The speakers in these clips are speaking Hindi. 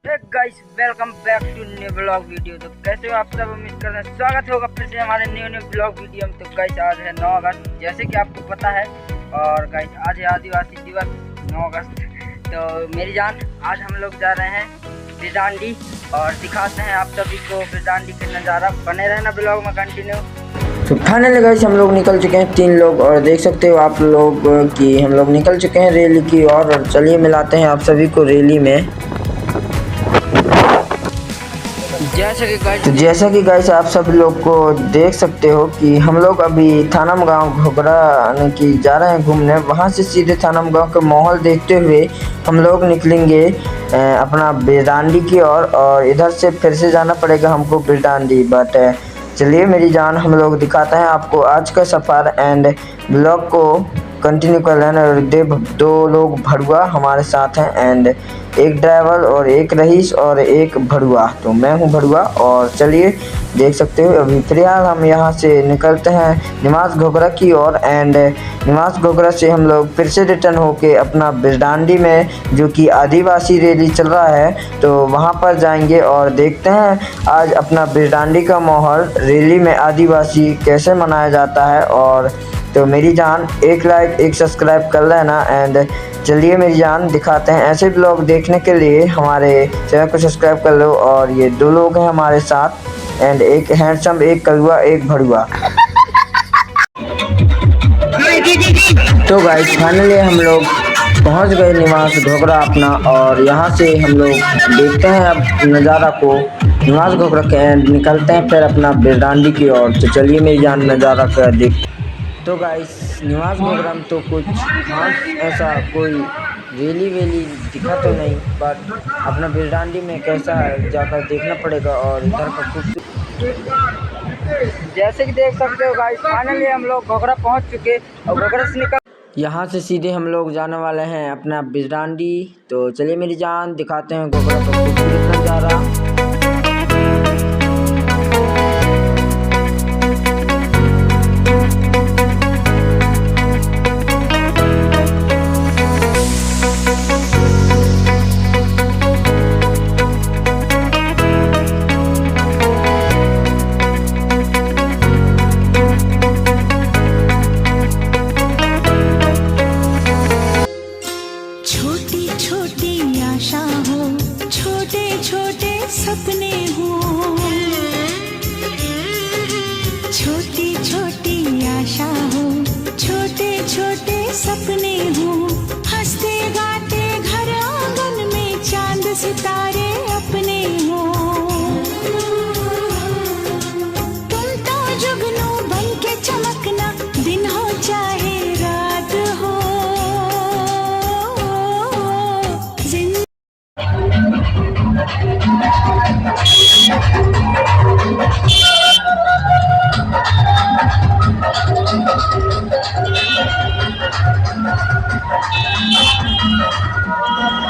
Guys welcome back to new blog video. तो कैसे हो आप सब, उम्मीद करते हैं स्वागत होगा फिर से हमारे न्यू ब्लॉग वीडियो में। तो गाइस आज है 9 अगस्त, जैसे कि आपको पता है, और गाइस आज है आदिवासी दिवस 9 अगस्त। तो मेरी जान आज हम लोग जा रहे हैं ब्रिजदांडी और दिखाते हैं आप सभी को ब्रिजदांडी का नज़ारा। बने रहना ब्लॉग में कंटिन्यू। तो फाइनली गाइस हम लोग निकल चुके हैं 3 लोग, और देख सकते हो आप लोग कि हम लोग निकल चुके हैं रैली की ओर। और चलिए मिलाते हैं आप सभी को रैली में। जैसा कि गाइस आप सब लोग को देख सकते हो कि हम लोग अभी थानम गांव घोघरा की जा रहे हैं घूमने। वहां से सीधे थानम गांव का माहौल देखते हुए हम लोग निकलेंगे अपना ब्रिजदांडी की ओर, और इधर से फिर से जाना पड़ेगा हमको ब्रिजदांडी। बट चलिए मेरी जान हम लोग दिखाते हैं आपको आज का सफ़र, एंड ब्लॉग को कंटिन्यू कर लेना। और 2 लोग भड़ुआ हमारे साथ हैं, एंड एक ड्राइवर और एक रईस और एक भड़ुआ। तो मैं हूं भड़ुआ। और चलिए देख सकते हो अभी फिलहाल हम यहां से निकलते हैं निवास घोघरा की ओर, एंड निवास घोघरा से हम लोग फिर से रिटर्न होके अपना ब्रिजदांडी में जो कि आदिवासी रैली चल रहा है तो वहां पर जाएंगे और देखते हैं आज अपना ब्रिजदांडी का माहौल, रैली में आदिवासी कैसे मनाया जाता है। और तो मेरी जान एक लाइक एक सब्सक्राइब कर लेना। एंड चलिए मेरी जान दिखाते हैं, ऐसे ब्लॉग देखने के लिए हमारे चैनल को सब्सक्राइब कर लो। और ये 2 लोग हैं हमारे साथ, एंड एक हैंडसम, एक कलुआ, एक भड़ुआ। तो गाइस फाइनली हम लोग पहुंच गए निवास घोघरा अपना, और यहाँ से हम लोग देखते हैं अब नज़ारा को निवास घोघरा के, एंड निकलते हैं फिर अपना ब्रिजदांडी की ओर। तो चलिए मेरी जान नज़ारा का देख। तो गाइस निवास घोघरा में तो कुछ खास ऐसा कोई रैली दिखा तो नहीं, बट अपना ब्रिजदांडी में कैसा है जाकर देखना पड़ेगा। और इधर का खूबसूरत जैसे कि देख सकते हो गाइस फाइनली हम लोग घोघरा पहुंच चुके और घोघरा से निकल यहाँ से सीधे हम लोग जाने वाले हैं अपना ब्रिजदांडी। तो चलिए मेरी जान दिखाते हैं घोघरा का खूबसूरत नज़ारा। सपने हो, छोटी छोटी आशा हो, छोटे छोटे सपने हो, हंसते गाते घर आंगन में चांद सितारे अपने हो। तुम तो जुगनू बन के चमकना, दिन हो चाहे रात हो।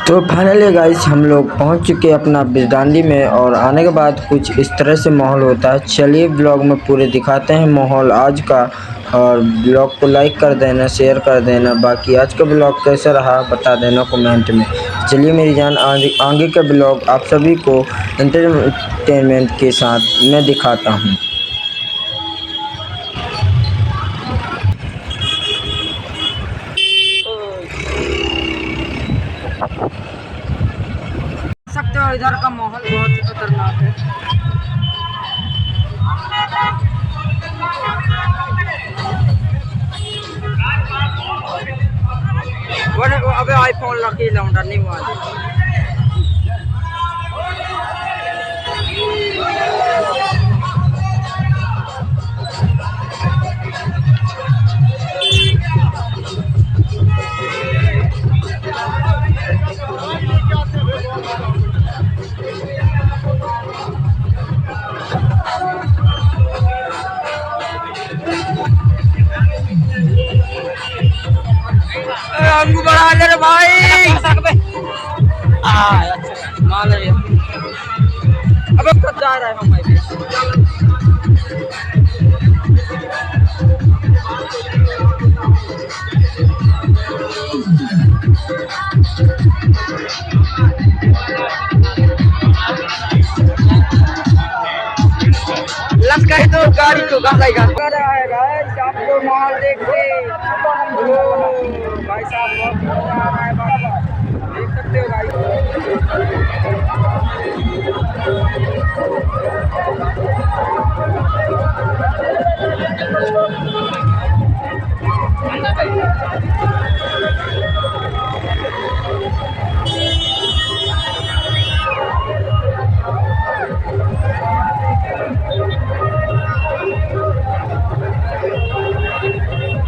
तो फाइनली गाइस हम लोग पहुंच चुके हैं अपना ब्रिजदांडी में, और आने के बाद कुछ इस तरह से माहौल होता है। चलिए ब्लॉग में पूरे दिखाते हैं माहौल आज का, और ब्लॉग को लाइक कर देना, शेयर कर देना। बाकी आज का ब्लॉग कैसा रहा बता देना कमेंट में। चलिए मेरी जान आगे का ब्लॉग आप सभी को एंटरटेनमेंट के साथ मैं दिखाता हूँ। सकते हो इधर का माहौल बहुत ही खतरनाक है। अबे आईफोन लकी लौंडा नहीं हुआ। अंगू बढ़ा ले रे भाई। माल अबे कब जा रहा है हम भाई। लटकाई तो गाड़ी को घसाएगा गाइस। आपको माहौल देख के भाई साहब बहुत मजा आ रहा है बाबा, देख सकते हो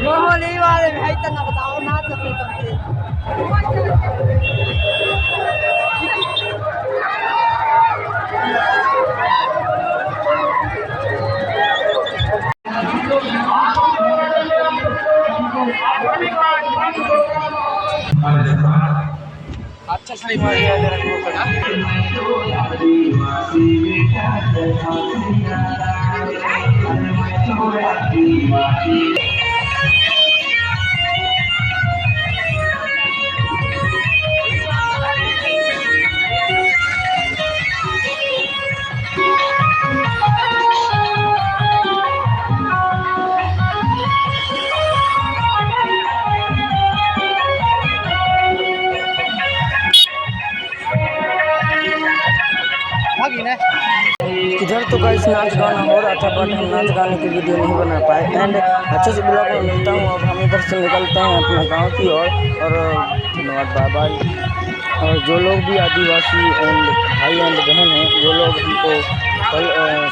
माहौल ही वाले भाई तना बताओ ना सकते अच्छा सही इधर तो गाइस नाच गाना हो रहा था, बट हम नाच गाने की वीडियो नहीं बना पाए। एंड अच्छे से ब्लॉग में मिलता हूँ। अब हम इधर से निकलते हैं अपना गांव की ओर, और धन्यवाद, बाय बाय। और जो लोग भी आदिवासी एंड भाई एंड बहन हैं, वो लोग हमको कल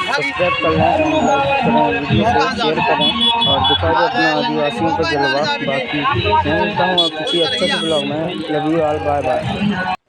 सब्सक्राइब कर लें एंड लाइक करें, वीडियो को शेयर करें और दिखा दें अपने आदिवासियों का जलवा। बाकी मैं मिलता हूँ किसी अच्छे से ब्लॉग में। Love you all, bye bye.